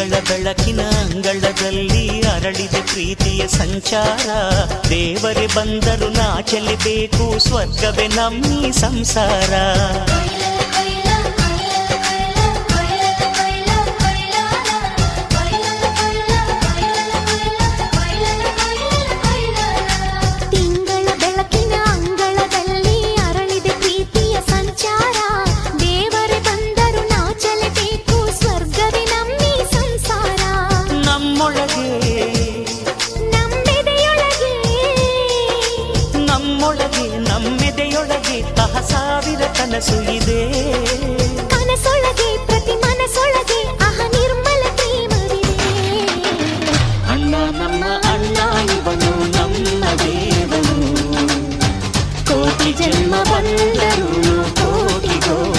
ಬೆಳಕಿನ ಅಂಗಳದಲ್ಲಿ ಅರಳಿದೆ ಪ್ರೀತಿಯ ಸಂಚಾರ. ದೇವರೇ ಬಂದರು ನಾಚಲೇಬೇಕು, ಸ್ವರ್ಗವೇ ನಮ್ಮಿ ಸಂಸಾರ. ನಮ್ಮೆದೆಯೊಳಗೆ ಸಾವಿರ ಕನಸು ಇದೆ. ಕನಸೊಳಗೆ ಪ್ರತಿ ಮನಸೊಳಗೆ ನಿರ್ಮಲ ಪ್ರೇಮವಿದೆ. ಅಣ್ಣ ನಮ್ಮ ಅಣ್ಣ ಇವನು ನಮ್ಮ ದೇವನು, ಕೋಟಿ ಜನ್ಮ